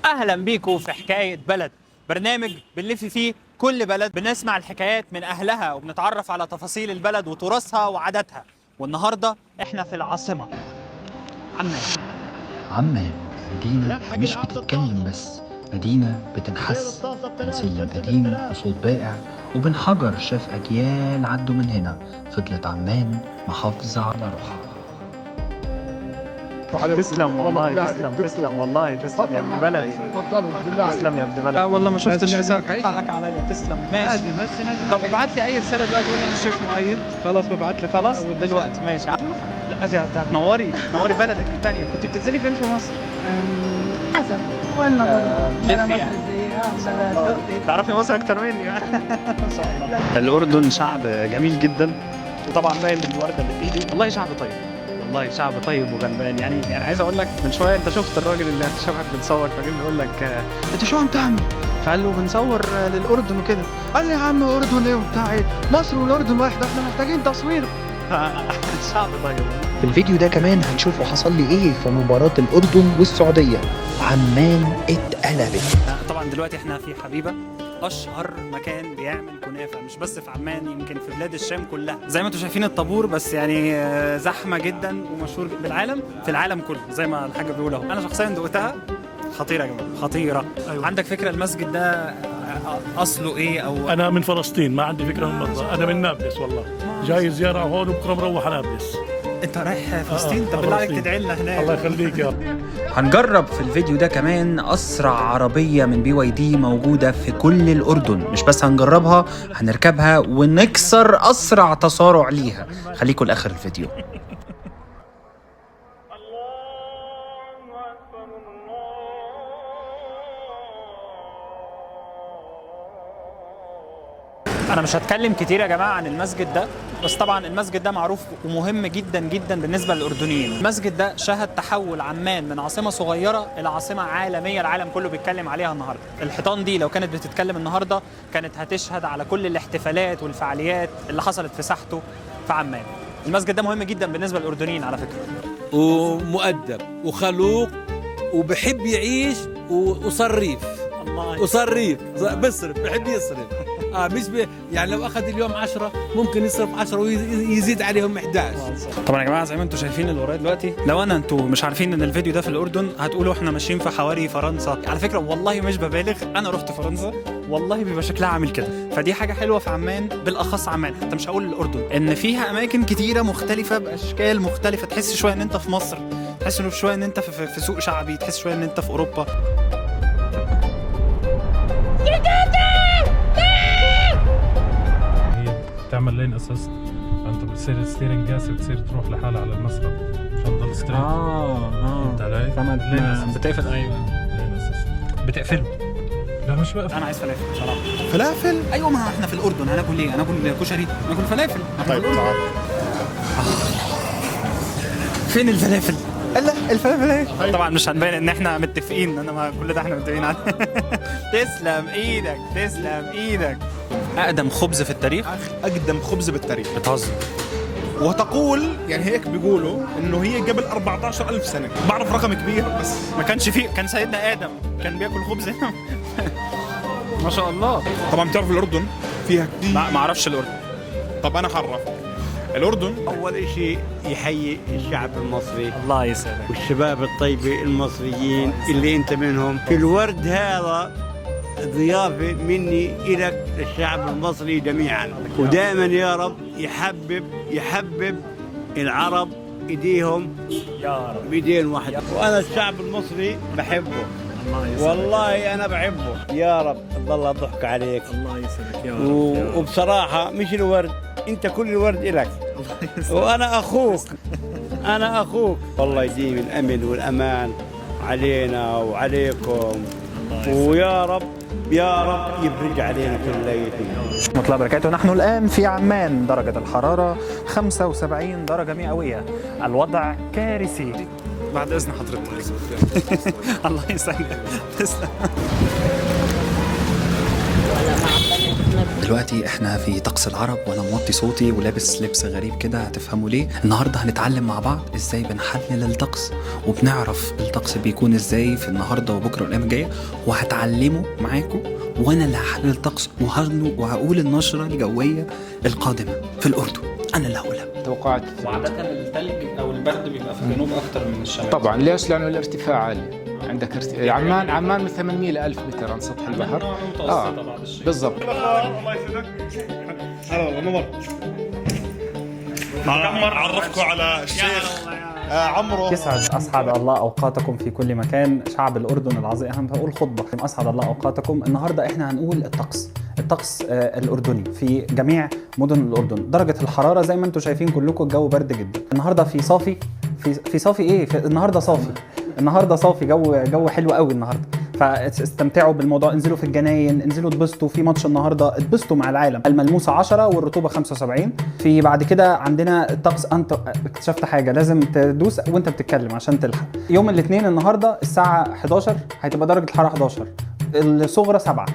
اهلا بيكم في حكايه بلد، برنامج بنلف فيه كل بلد، بنسمع الحكايات من اهلها وبنتعرف على تفاصيل البلد وتراثها وعاداتها. والنهارده احنا في العاصمه عمان. عمان مدينة مش بتتكلم بس، مدينة بتنحس، تمثيل قديم وصوت بائع، وبن حجر شاف أجيال عدوا من هنا. فضلت عمان محافظة على روحها. تسلم والله، تسلم والله، تسلم يا ابن بلدي. تسلم يا ابن بلدي. لا والله ما شفتش حقك عليا. تسلم ماشي. طب ابعت لي اي رساله دلوقتي قول لي انا شيخ مؤيد. خلاص ببعت لي خلاص دلوقتي ماشي. لا هتنوري بلدك الثانيه. كنت بتنزلي فين في مصر؟ حسب وين تعرفي مصر اكتر مني. ما شاء الله. الاردن شعب جميل جدا، وطبعا باين من الورده اللي في ايدي. والله شعب طيب، والله شعب طيب وغلبان. يعني عايز اقول لك من شويه انت شفت الراجل اللي شبهك بتصور، فجاي بيقول لك انت شو عم تعمل؟ فقال له بنصور للاردن وكده. قال لي يا عم اردن ايه وبتاع ايه؟ مصر والاردن واحد، احنا محتاجين تصوير. شعب طيب. في الفيديو ده كمان هنشوفوا حصل لي ايه في مباراة الأردن والسعودية. عمان اتقلبت. طبعا دلوقتي احنا في حبيبه، اشهر مكان بيعمل كنافه مش بس في عمان، يمكن في بلاد الشام كلها. زي ما انتم شايفين الطابور، بس يعني زحمه جدا ومشهور بالعالم، في العالم كله زي ما الحاج بيقول اهو. انا شخصيا دقتها خطيره يا جماعه، خطيره. أيوة. عندك فكره المسجد ده اصله ايه؟ او انا من فلسطين، ما عندي فكره من المنطقه. انا من نابلس والله، جاي زياره هون وبكره مروح على نابلس. انت رايح فلسطين؟ طب بالله عليك تدعي لنا هناك. الله يخليك يا رب. هنجرب في الفيديو ده كمان أسرع عربية من BYD موجودة في كل الأردن. مش بس هنجربها، هنركبها ونكسر أسرع تسارع ليها. خليكم لآخر الفيديو. أنا مش هتكلم كتير يا جماعة عن المسجد ده، بس طبعا المسجد ده معروف ومهم جدا جدا بالنسبة للأردنيين. المسجد ده شهد تحول عمان من عاصمة صغيرة إلى عاصمة عالمية، العالم كله بيتكلم عليها النهاردة. الحيطان دي لو كانت بتتكلم النهاردة كانت هتشهد على كل الاحتفالات والفعاليات اللي حصلت في ساحته في عمان. المسجد ده مهم جدا بالنسبة للأردنيين على فكرة. ومؤدب وخلوق وبحب يعيش وصريف. وصريف بصرف، بحب يصرف. مش يعني لو اخذ اليوم 10 ممكن يصرف 10 ويزيد عليهم 11. طبعا يا جماعه زي ما انتم شايفين اللي ورايا دلوقتي، لو انتم مش عارفين ان الفيديو ده في الاردن هتقولوا احنا ماشيين في حواري فرنسا. على فكره والله مش ببالغ، انا رحت فرنسا والله بيبقى شكلها عامل كده. فدي حاجه حلوه في عمان، بالاخص عمان، حتى مش هقول الاردن، ان فيها اماكن كتيره مختلفه باشكال مختلفه. تحس شويه ان انت في مصر، تحس شويه ان انت في سوق شعبي، تحس شويه ان انت في اوروبا. تعمل لين اسيست، فانت بتصير الستيرنج جاس بتصير تروح لحالها على المسرح عشان تضل ستريت. فهمت علي؟ فهمت. بتقفل. ايوه لين اسيست بتقفله. لا مش بقفل. انا عايز فلافل بصراحه. فلافل؟ ايوه، ما احنا في الاردن هناكل ايه؟ هناكل كشري؟ هناكل فلافل. طيب تعال. فين الفلافل؟ لا الفلافل ايه؟ طبعا مش هنبين ان احنا متفقين، انما كل ده احنا متفقين عليه. تسلم ايدك، تسلم ايدك. اقدم خبز في التاريخ. أقدم خبز بالتاريخ. بتهزر؟ وتقول يعني هيك بيقولوا إنه هي قبل 14,000 سنة. بعرف رقم كبير بس ما كانش فيه، كان سيدنا ادم كان بياكل خبز هنا. ما شاء الله. طبعا بتعرف الأردن فيها كتير. ما اعرفش الاردن. طب أنا حرف الأردن. أول شيء يحيي الشعب المصري، الله يسعدك، والشباب الطيبة المصريين اللي أنت منهم. الورد هذا ضيافة مني إلك للشعب المصري جميعا، ودائما يا رب يحبب العرب إيديهم يا رب بإيدين واحد. وأنا الشعب المصري بحبه، والله أنا بحبه. يا رب الله ضحك عليك. الله يسعدك يا رب. وبصراحة مش الورد، أنت كل الورد إلك، وأنا أخوك. والله يديم الأمن والأمان علينا وعليكم، ويا رب يفرج علينا كل ليلة. ورحمة الله وبركاته. نحن الآن في عمان، درجة الحرارة 75 درجة مئوية، الوضع كارثي. بعد إذن حضرتك. الله يسعدك. تسلم. دلوقتي احنا في طقس العرب وانا موطي صوتي ولابس لبس غريب كده، هتفهموا ليه. النهارده هنتعلم مع بعض ازاي بنحلل الطقس وبنعرف الطقس بيكون ازاي في النهارده وبكره والايام الجايه، وهتعلمه معاكم وانا اللي هحلل الطقس وهقول النشره الجويه القادمه في الاردن، انا اللي هقولها. توقعات. وعادة الثلج أو البرد بيبقى في الجنوب أكتر من الشمال. طبعا ليش؟ لانه الارتفاع عالي. عندك عمان من 800 ل 1000 متر عن سطح البحر. بالضبط. الله يسعدك. هلا والله نور. عرفكم على الشيخ عمرو. أسعد الله أوقاتكم في كل مكان. شعب الأردن العظيم، أنا بقول خطبة. أسعد الله أوقاتكم. النهاردة إحنا هنقول الطقس الأردني في جميع مدن الأردن. درجة الحرارة زي ما أنتم شايفين كلكم، الجو برد جدا. النهاردة في صافي النهاردة صافي جو حلو قوي النهاردة. فاستمتعوا بالموضوع، انزلوا في الجناين، انزلوا اتبسطوا في ماتش النهارده، اتبسطوا مع العالم. الملموسه 10 والرطوبه 75. في بعد كده عندنا الطقس. انت اكتشفت حاجه لازم تدوس وانت بتتكلم عشان تلحق. يوم الاثنين النهارده الساعه 11 هتبقى درجه الحراره 11، الصغرى 7.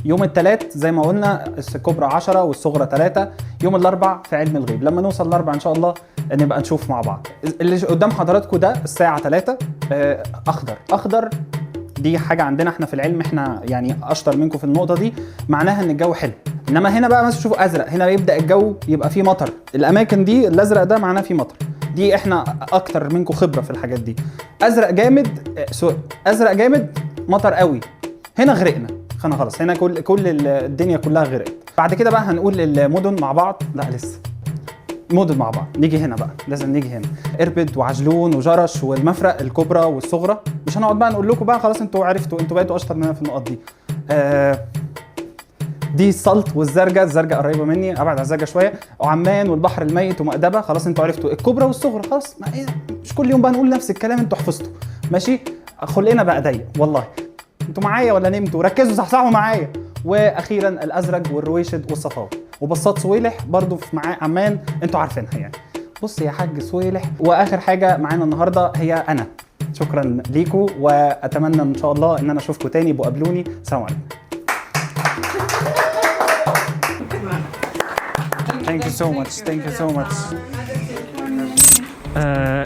يوم الثلاث زي ما قلنا الكبرى 10 والصغرى 3. يوم الاربع في علم الغيب، لما نوصل الاربع ان شاء الله نبقى نشوف مع بعض. اللي قدام حضراتكم ده الساعه 3 اخضر. دي حاجه عندنا احنا في العلم، احنا يعني اشطر منكم في النقطه دي، معناها ان الجو حلو. انما هنا بقى مثلا شوفوا ازرق، هنا يبدا الجو يبقى فيه مطر. الاماكن دي الازرق ده معناه فيه مطر. دي احنا اكتر منكم خبره في الحاجات دي. ازرق جامد مطر قوي. هنا غرقنا خلاص، هنا كل الدنيا كلها غرقت. بعد كده بقى هنقول المدن مع بعض. لا لسه مدن مع بعض. نيجي هنا بقى، لازم نيجي هنا. اربد وعجلون وجرش والمفرق الكبرى والصغرى. مش هنقعد بقى نقول لكم بقى خلاص، انتوا عرفتوا، انتوا بقيتوا اشطر مننا في النقط دي. دي السلط والزرقاء قريبه مني، ابعد على الزرقاء شويه. وعمان والبحر الميت ومأدبه. خلاص انتوا عرفتوا الكبرى والصغرى. خلاص مش كل يوم بقى نقول نفس الكلام، انتوا حفظتوا ماشي. خلقنا بقى ضيق والله. انتوا معايا ولا نمتوا؟ ركزوا صحصحوا معايا. واخيرا الازرق والرويشد والصفاوي وبساط صويلح برضو في معاه عمان، انتوا عارفينها يعني. بص يا حاج صويلح. واخر حاجه معانا النهارده هي انا. شكرا ليكم، واتمنى ان شاء الله ان انا اشوفكم تاني. بقابلوني. السلام عليكم. Thank you so much.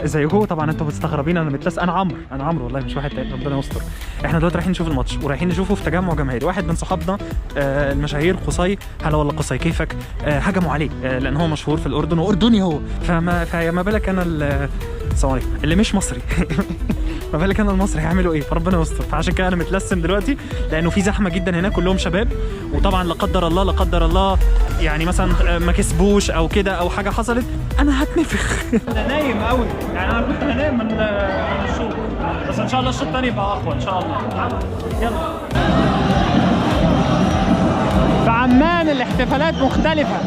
ازيكم؟ طبعا انتوا مستغربين انا متلس. انا عمرو والله مش واحد تاني، ربنا يستر. احنا دلوقتي رايحين نشوف الماتش ورايحين نشوفه في تجمع جماهيري. واحد من صحابنا المشاهير قصي، هلا والله قصي كيفك، هجموا عليه لان هو مشهور في الاردن واردني هو. فما بالك انا السلام عليكم اللي مش مصري. ما بالك انا المصري هيعملوا ايه؟ فربنا يستر. فعشان كده انا متلسم دلوقتي لانه في زحمه جدا هنا، كلهم شباب. وطبعا لا قدر الله يعني مثلا ما كسبوش او كده او حاجه حصلت، انا هتنفخ. انا نايم قوي يعني، انا كنت هنام من الشوط، بس ان شاء الله الشوط الثاني يبقى اقوى ان شاء الله. يلا. في عمان الاحتفالات مختلفه.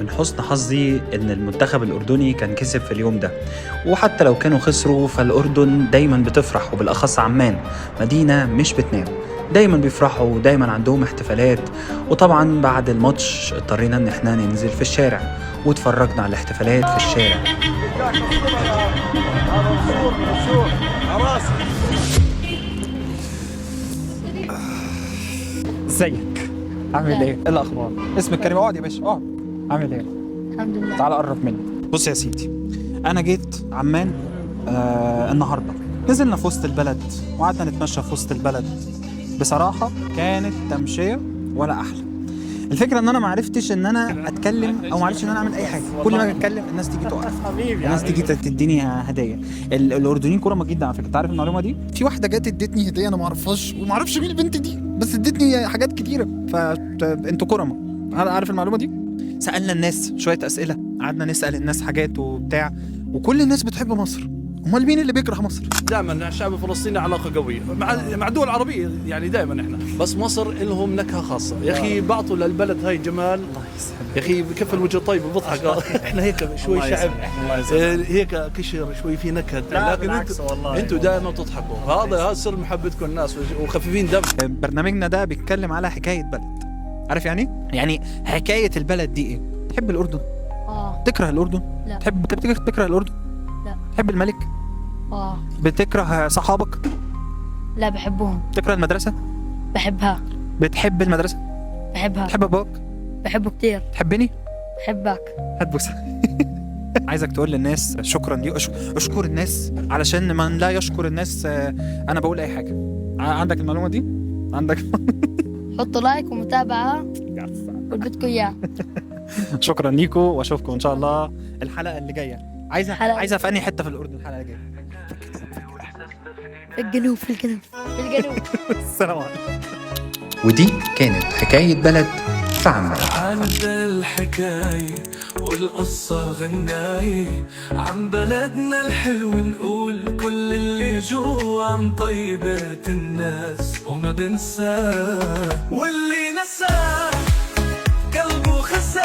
من حسن حظي ان المنتخب الاردني كان كسب في اليوم ده، وحتى لو كانوا خسروا فالاردن دايما بتفرح، وبالاخص عمان مدينه مش بتنام، دايما بيفرحوا ودايما عندهم احتفالات. وطبعا بعد الماتش اضطرينا ان احنا ننزل في الشارع واتفرجنا على الاحتفالات في الشارع. ازيك؟ عامل ايه؟ ايه الاخبار؟ اسمك كريم. اقعد يا باشا اقعد. عامل ايه؟ الحمد لله. تعال قرب مني. بص يا سيدي، انا جيت عمان النهارده، نزلنا في وسط البلد وقعدنا نتمشى في وسط البلد. بصراحه كانت تمشيه ولا احلى. الفكره ان انا ما عرفتش ان انا اتكلم او ما عرفتش ان انا اعمل اي حاجه. كل ما اتكلم الناس تيجي تقف، الناس تيجي تديني هديه. الاردنيين كرمه جدا على فكره. انت عارف المعلومه دي؟ في واحده جت ادتني هديه انا ما اعرفهاش وما اعرفش مين البنت دي، بس ادتني حاجات كتيره. فانتوا كرمه. عارف المعلومه دي؟ سالنا الناس شويه اسئله، قعدنا نسال الناس حاجات وبتاع، وكل الناس بتحب مصر. امال مين اللي بيكره مصر؟ دائما الشعب الفلسطيني علاقه قويه مع الدول العربيه، يعني دائما احنا، بس مصر لهم نكهه خاصه يا اخي. بعطوا للبلد هاي جمال يا اخي، بكف الوجه طيب وبضحك. احنا هيك شوي شعب هيك كشر شوي في نكهه، لكن انتوا دائما تضحكوا. هذا سر محبتكم الناس وخفيفين دم. برنامجنا ده بيتكلم على حكايه بلد. عارف يعني؟ يعني حكايه البلد دي ايه؟ تحب الاردن؟ تكره الأردن؟ لا. تكره الأردن؟ لا. تحب الملك؟ بتكره صحابك؟ لا بحبهم. تكره المدرسة؟ بحبها. بتحب المدرسة؟ بحبها. تحب أبوك؟ بحبه كتير. تحبني؟ بحبك. هات بوسة. عايزك تقول للناس شكرا لي، اشكر الناس، علشان من لا يشكر الناس انا بقول اي حاجه. عندك المعلومه دي؟ عندك؟ حطوا لايك ومتابعة واللي بدكم اياه. شكرا ليكم واشوفكم ان شاء الله الحلقه اللي جايه. عايزه في انهي حته في الاردن الحلقه الجايه؟ في الجنوب في الجنوب في الجنوب. السلام عليكم. ودي كانت حكاية بلد في عمان. عند الحكاية والقصة غناية عن بلدنا الحلو، نقول كل اللي جوا عن طيبة الناس وما بنساه، واللي نساه قلبه خساه.